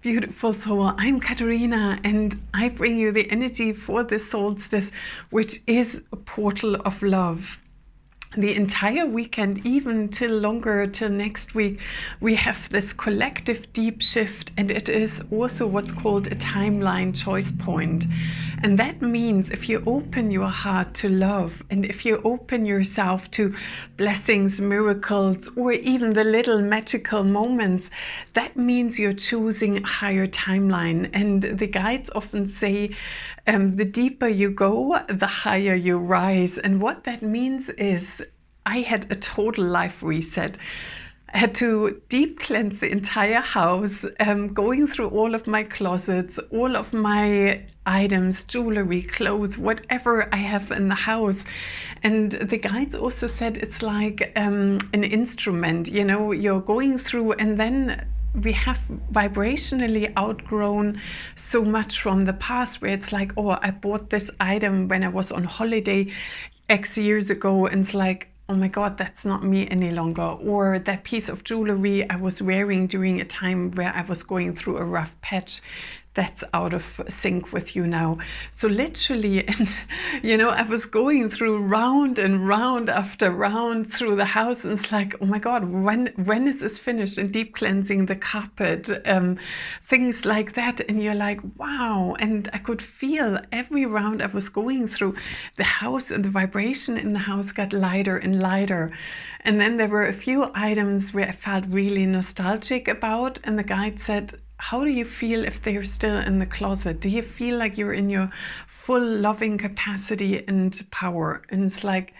beautiful soul. I'm Katerina, and I bring you the energy for the solstice, which is a portal of love. The entire weekend, even till longer, till next week, we have this collective deep shift, and it is also what's called a timeline choice point. And that means if you open your heart to love, and if you open yourself to blessings, miracles, or even the little magical moments, that means you're choosing a higher timeline. And the guides often say, the deeper you go, the higher you rise. And what that means is I had a total life reset. I had to deep cleanse the entire house, going through all of my closets, all of my items, jewelry, clothes, whatever I have in the house. And the guides also said it's like an instrument, you know, you're going through, and then we have vibrationally outgrown so much from the past, where it's like, oh, I bought this item when I was on holiday X years ago, and it's like, oh my God, that's not me any longer. Or that piece of jewelry I was wearing during a time where I was going through a rough patch, that's out of sync with you now. So literally, and you know, I was going through round and round after round through the house, and it's like, oh my God, when is this finished? And deep cleansing the carpet, things like that. And you're like, wow. And I could feel every round I was going through, the house and the vibration in the house got lighter and lighter. And then there were a few items where I felt really nostalgic about, and the guide said, how do you feel if they're still in the closet? Do you feel like you're in your full loving capacity and power? And it's like,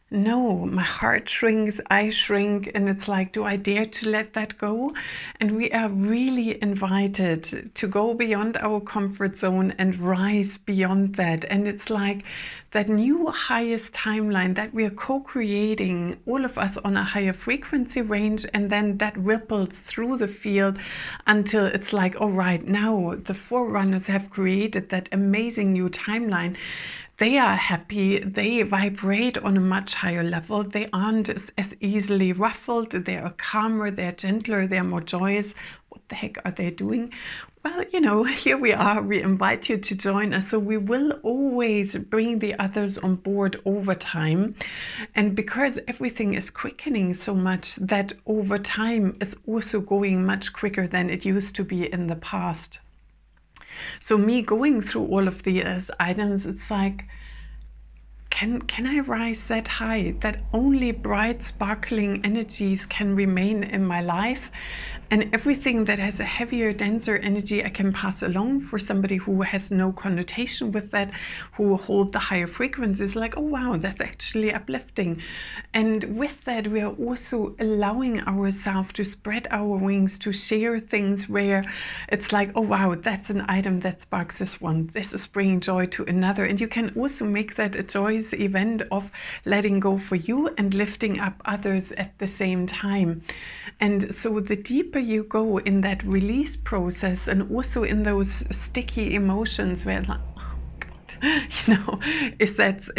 no, my heart shrinks, I shrink, and it's like, do I dare to let that go? And we are really invited to go beyond our comfort zone and rise beyond that. And it's like that new highest timeline that we are co-creating, all of us on a higher frequency range, and then that ripples through the field until it's like, all right, now the forerunners have created that amazing new timeline. They are happy, they vibrate on a much higher level, they aren't as easily ruffled, they are calmer, they're gentler, they're more joyous. What the heck are they doing? Well, you know, here we are, we invite you to join us. So we will always bring the others on board over time. And because everything is quickening so much, that over time is also going much quicker than it used to be in the past. So me going through all of these items, it's like, can I rise that high, that only bright, sparkling energies can remain in my life? And everything that has a heavier, denser energy, I can pass along for somebody who has no connotation with that, who hold the higher frequencies, like, oh wow, that's actually uplifting. And with that, we are also allowing ourselves to spread our wings, to share things where it's like, oh wow, that's an item that sparks this one. This is bringing joy to another. And you can also make that a joyous event of letting go for you and lifting up others at the same time. And so the deeper you go in that release process, and also in those sticky emotions where it's like, oh God, you know, if that's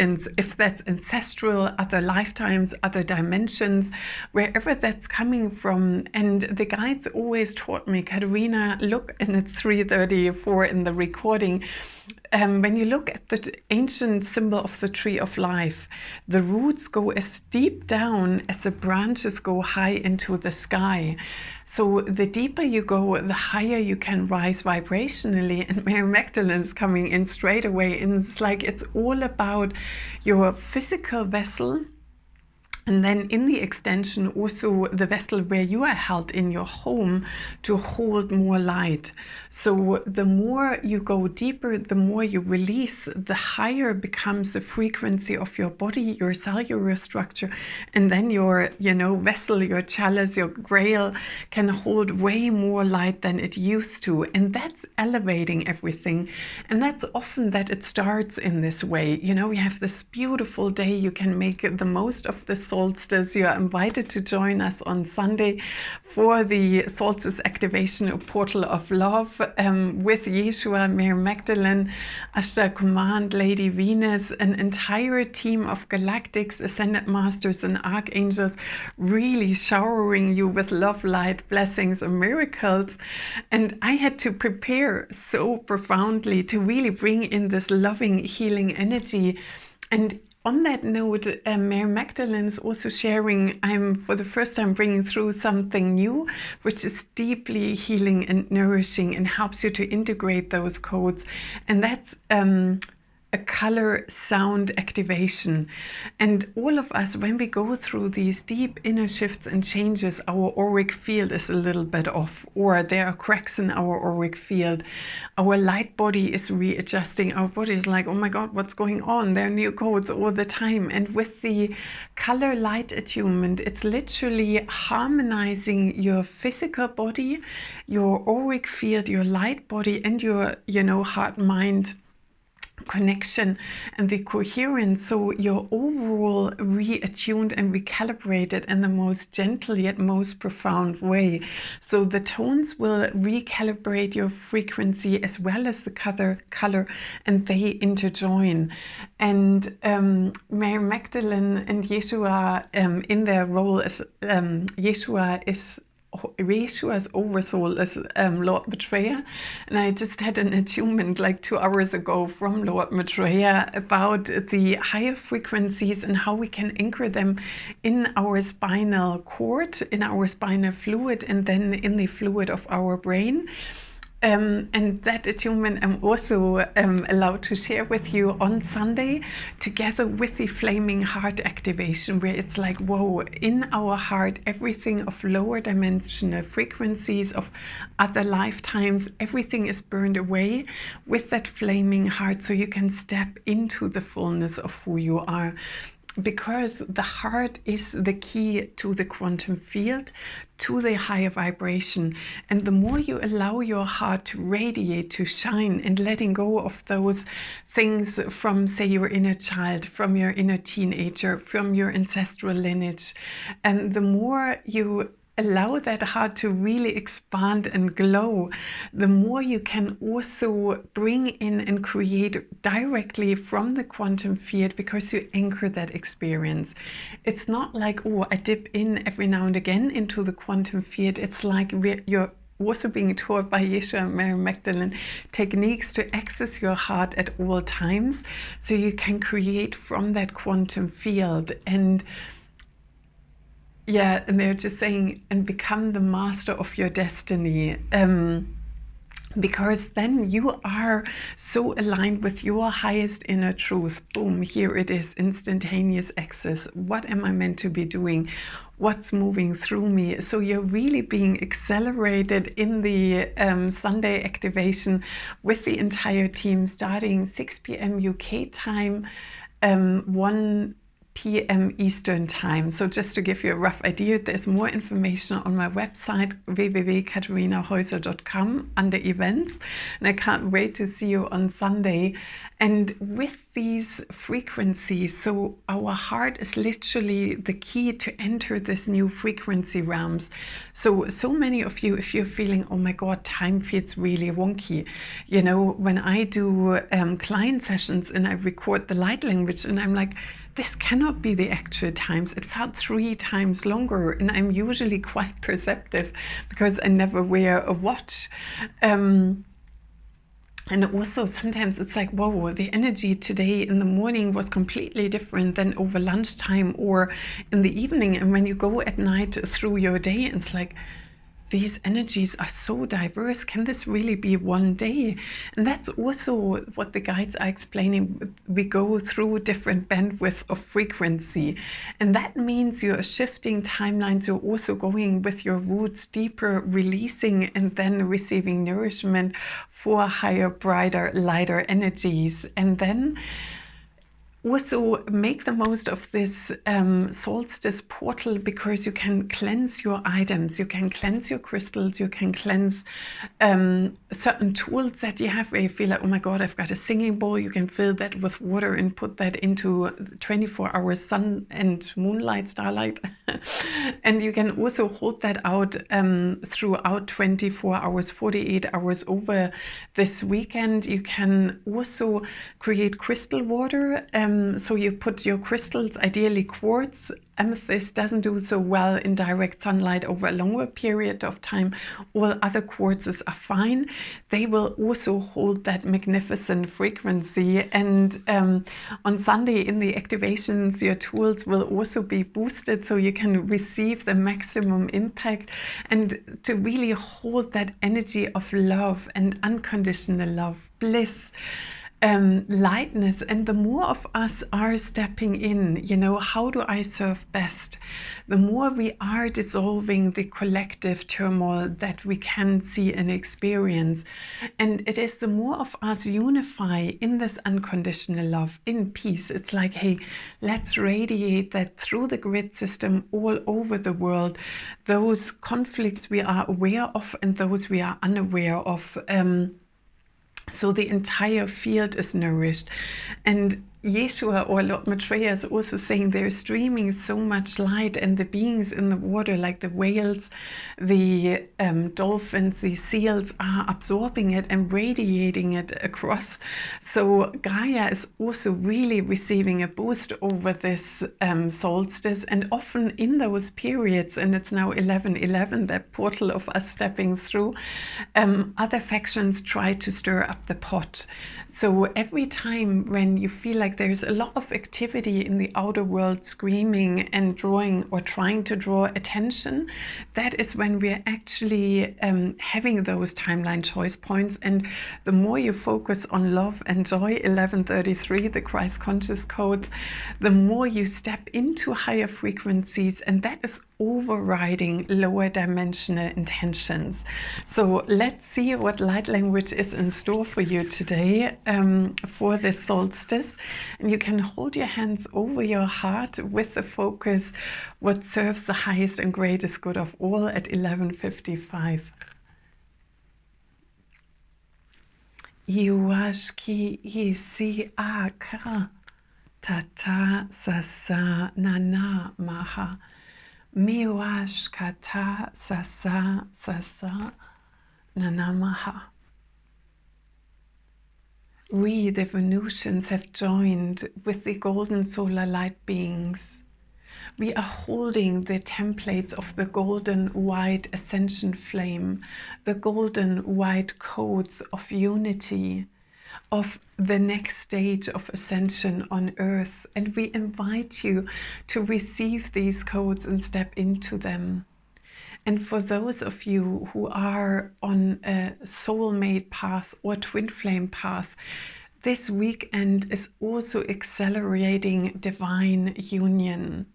ancestral, other lifetimes, other dimensions, wherever that's coming from. And the guides always taught me, Katerina, look, and it's 3:34 in the recording, when you look at the ancient symbol of the tree of life, the roots go as deep down as the branches go high into the sky. So the deeper you go, the higher you can rise vibrationally. And Mary Magdalene is coming in straight away. And it's like, it's all about your physical vessel. And then in the extension, also the vessel where you are held in your home to hold more light. So the more you go deeper, the more you release, the higher becomes the frequency of your body, your cellular structure. And then your, you know, vessel, your chalice, your grail can hold way more light than it used to. And that's elevating everything. And that's often that it starts in this way. You know, you have this beautiful day, you can make the most of the solstice, you are invited to join us on Sunday for the solstice activation, a portal of love, with Jeshua and Mary Magdalene, Ashtar Command, Lady Venus, an entire team of galactics, ascended masters and archangels, really showering you with love, light, blessings and miracles. And I had to prepare so profoundly to really bring in this loving, healing energy. And on that note, Mary Magdalene is also sharing, I'm for the first time bringing through something new, which is deeply healing and nourishing and helps you to integrate those codes. And that's a color sound activation. And all of us, when we go through these deep inner shifts and changes, our auric field is a little bit off, or there are cracks in our auric field. Our light body is readjusting. Our body is like, oh my God, what's going on? There are new codes all the time. And with the color light attunement, it's literally harmonizing your physical body, your auric field, your light body, and your, heart, mind connection and the coherence, so you're overall reattuned and recalibrated in the most gentle yet most profound way. So the tones will recalibrate your frequency as well as the color, and they interjoin. And Mary Magdalene and Jeshua, in their role as Yeshua's oversoul is Lord Maitreya, and I just had an attunement like 2 hours ago from Lord Maitreya about the higher frequencies and how we can anchor them in our spinal cord, in our spinal fluid, and then in the fluid of our brain. And that attunement I'm also allowed to share with you on Sunday, together with the flaming heart activation, where it's like, whoa, in our heart, everything of lower dimensional frequencies of other lifetimes, everything is burned away with that flaming heart, so you can step into the fullness of who you are. Because the heart is the key to the quantum field, to the higher vibration. And the more you allow your heart to radiate, to shine, and letting go of those things from, say, your inner child, from your inner teenager, from your ancestral lineage, and the more you allow that heart to really expand and glow, the more you can also bring in and create directly from the quantum field, because you anchor that experience. It's not like, oh, I dip in every now and again into the quantum field. It's like you're also being taught by Jeshua and Mary Magdalene techniques to access your heart at all times, so you can create from that quantum field. And yeah, and they're just saying, and become the master of your destiny. Because then you are so aligned with your highest inner truth. Boom, here it is, instantaneous access. What am I meant to be doing? What's moving through me? So you're really being accelerated in the Sunday activation with the entire team, starting 6 p.m. UK time, 1 p.m. Eastern time. So just to give you a rough idea, there's more information on my website, www.katharinahäuser.com, under events. And I can't wait to see you on Sunday. And with these frequencies, so our heart is literally the key to enter this new frequency realms. So many of you, if you're feeling, oh my God, time feels really wonky. When I do client sessions and I record the light language, and I'm like, this cannot be the actual times. It felt 3 times longer, and I'm usually quite perceptive because I never wear a watch. And also sometimes it's like, whoa, the energy today in the morning was completely different than over lunchtime or in the evening. And when you go at night through your day, it's like, these energies are so diverse. Can this really be one day? And that's also what the guides are explaining. We go through different bandwidth of frequency. And that means you're shifting timelines. You're also going with your roots deeper, releasing and then receiving nourishment for higher, brighter, lighter energies. And then Also, make the most of this solstice portal, because you can cleanse your items, you can cleanse your crystals, you can cleanse certain tools that you have where you feel like, oh my God, I've got a singing bowl. You can fill that with water and put that into 24-hour sun and moonlight, starlight. And you can also hold that out throughout 24 hours, 48 hours over this weekend. You can also create crystal water. So you put your crystals, ideally quartz. Amethyst doesn't do so well in direct sunlight over a longer period of time. All other quartzes are fine. They will also hold that magnificent frequency. And on Sunday in the activations, your tools will also be boosted so you can receive the maximum impact and to really hold that energy of love and unconditional love, bliss, lightness. And the more of us are stepping in, how do I serve best? The more we are dissolving the collective turmoil that we can see and experience. And it is the more of us unify in this unconditional love, in peace. It's like, hey, let's radiate that through the grid system all over the world. Those conflicts we are aware of and those we are unaware of. So the entire field is nourished. And Jeshua or Lord Maitreya is also saying they're streaming so much light, and the beings in the water, like the whales, the dolphins, the seals, are absorbing it and radiating it across. So Gaia is also really receiving a boost over this solstice, and often in those periods, and it's now 11/11, that portal of us stepping through, other factions try to stir up the pot. So every time when you feel like there's a lot of activity in the outer world screaming and drawing or trying to draw attention, that is when we're actually having those timeline choice points. And the more you focus on love and joy, 1133, the Christ conscious codes, the more you step into higher frequencies, and that is overriding lower dimensional intentions. So let's see what light language is in store for you today for this solstice. And you can hold your hands over your heart with the focus, what serves the highest and greatest good of all, at 11:55. Iwashki isi aka tata sasa nana maha. Miwash kata sasa sasa nanamaha. We, the Venusians, have joined with the golden solar light beings. We are holding the templates of the golden white ascension flame, the golden white codes of unity, of the next stage of ascension on earth. And we invite you to receive these codes and step into them. And for those of you who are on a soulmate path or twin flame path, this weekend is also accelerating divine union.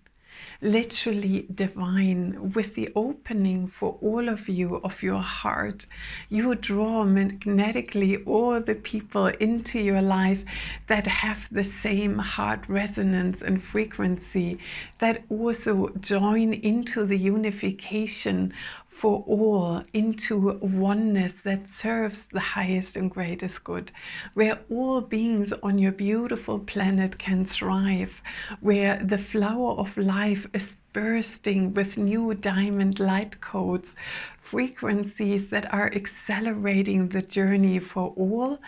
Literally divine, with the opening for all of you of your heart. You draw magnetically all the people into your life that have the same heart resonance and frequency, that also join into the unification for all, into oneness that serves the highest and greatest good, where all beings on your beautiful planet can thrive, where the flower of life is bursting with new diamond light codes, frequencies that are accelerating the journey for all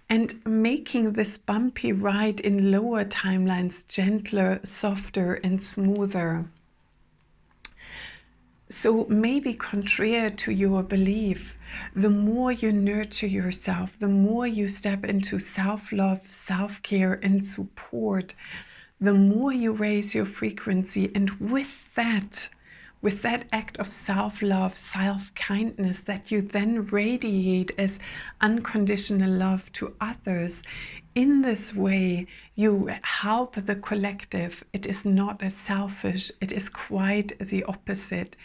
and making this bumpy ride in lower timelines gentler, softer, and smoother. So maybe contrary to your belief, the more you nurture yourself, the more you step into self-love, self-care, and support, the more you raise your frequency. And with that act of self-love, self-kindness that you then radiate as unconditional love to others, In this way, you help the collective. It is not as selfish, it is quite the opposite.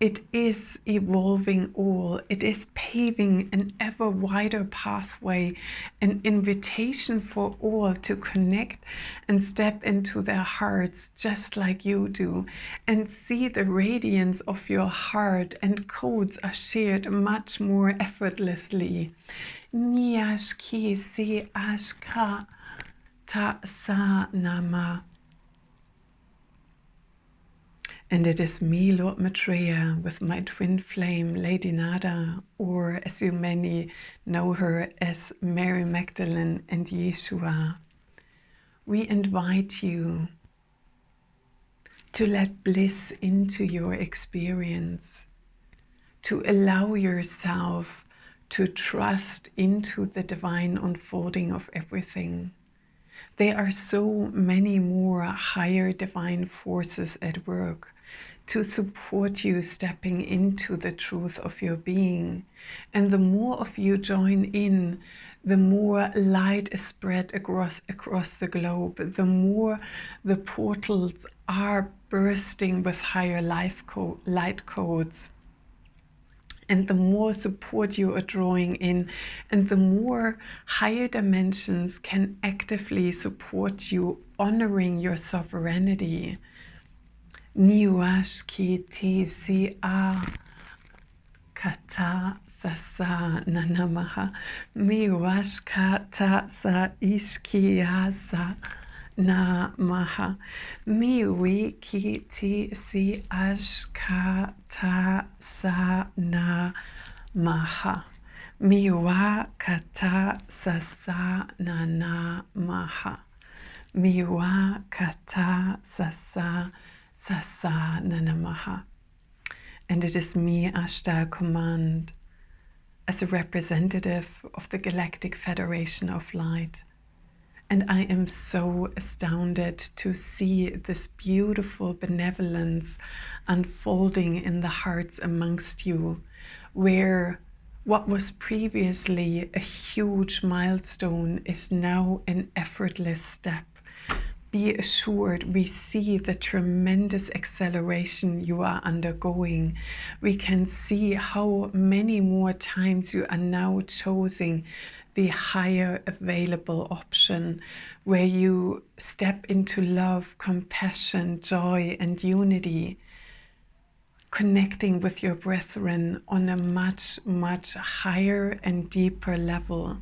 It is evolving all, it is paving an ever wider pathway, an invitation for all to connect and step into their hearts just like you do, and see the radiance of your heart, and codes are shared much more effortlessly. Niashki si ashka ta sa nama. And it is me, Lord Maitreya, with my twin flame, Lady Nada, or as you many know her as Mary Magdalene and Jeshua. We invite you to let bliss into your experience, to allow yourself to trust into the divine unfolding of everything. There are so many more higher divine forces at work to support you stepping into the truth of your being. And the more of you join in, the more light is spread across the globe, the more the portals are bursting with higher light codes. And the more support you are drawing in, and the more higher dimensions can actively support you, honoring your sovereignty. Niwashki ti si a kata sasa nanamaha. Miwashkata sa ishkiasa namaha. Miwi ki ti si ashkata sa namaha. Miwa kata sasa nanamaha. Miwa kata sasa nanamaha. And it is me, Ashtar Command, as a representative of the Galactic Federation of Light. And I am so astounded to see this beautiful benevolence unfolding in the hearts amongst you, where what was previously a huge milestone is now an effortless step. Be assured, we see the tremendous acceleration you are undergoing. We can see how many more times you are now choosing the higher available option, where you step into love, compassion, joy, and unity, connecting with your brethren on a much, much higher and deeper level.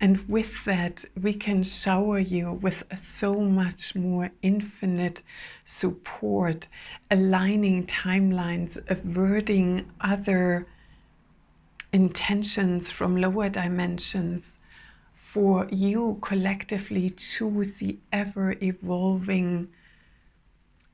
And with that, we can shower you with so much more infinite support, aligning timelines, averting other intentions from lower dimensions, for you collectively choose the ever-evolving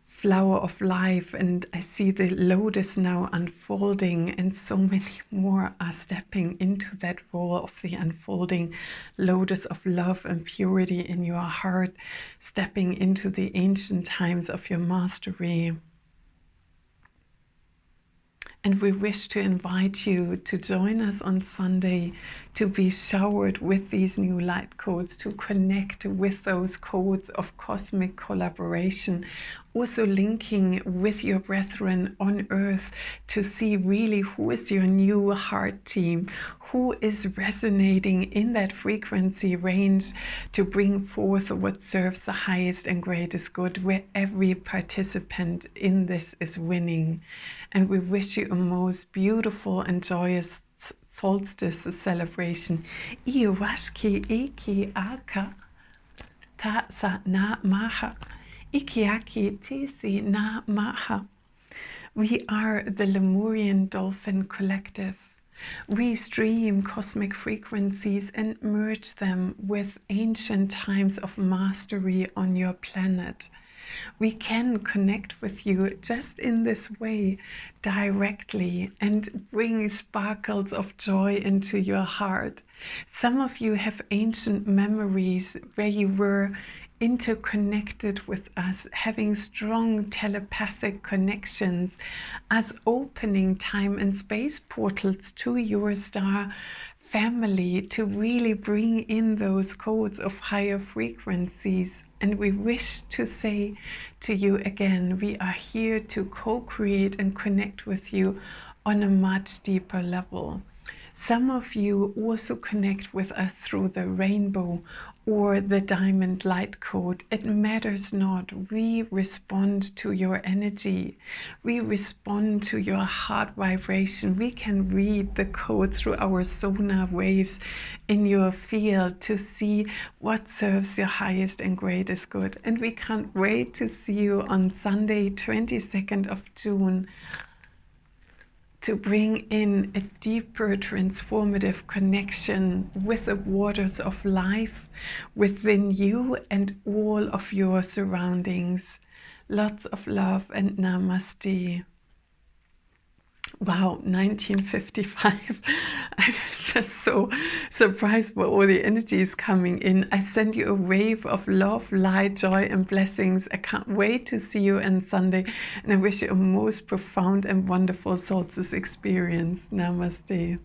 flower of life. And I see the lotus now unfolding, and so many more are stepping into that role of the unfolding lotus of love and purity in your heart, stepping into the ancient times of your mastery. And we wish to invite you to join us on Sunday to be showered with these new light codes, to connect with those codes of cosmic collaboration, also linking with your brethren on earth to see really who is your new heart team, who is resonating in that frequency range to bring forth what serves the highest and greatest good, where every participant in this is winning. And we wish you a most beautiful and joyous solstice celebration. Iwashki iki aka ta sa na maha. Ikiaki tisi na maha. We are the Lemurian Dolphin Collective. We stream cosmic frequencies and merge them with ancient times of mastery on your planet. We can connect with you just in this way, directly, and bring sparkles of joy into your heart. Some of you have ancient memories where you were interconnected with us, having strong telepathic connections, us opening time and space portals to your star family to really bring in those codes of higher frequencies. And we wish to say to you again, we are here to co-create and connect with you on a much deeper level. Some of you also connect with us through the rainbow or the diamond light code. It matters not. We respond to your energy. We respond to your heart vibration. We can read the code through our sonar waves in your field to see what serves your highest and greatest good. And we can't wait to see you on Sunday, 22nd of June, to bring in a deeper transformative connection with the waters of life within you and all of your surroundings. Lots of love and namaste. Wow, 1955. I'm just so surprised by all the energies coming in. I send you a wave of love, light, joy, and blessings. I can't wait to see you on Sunday, and I wish you a most profound and wonderful solstice experience. Namaste.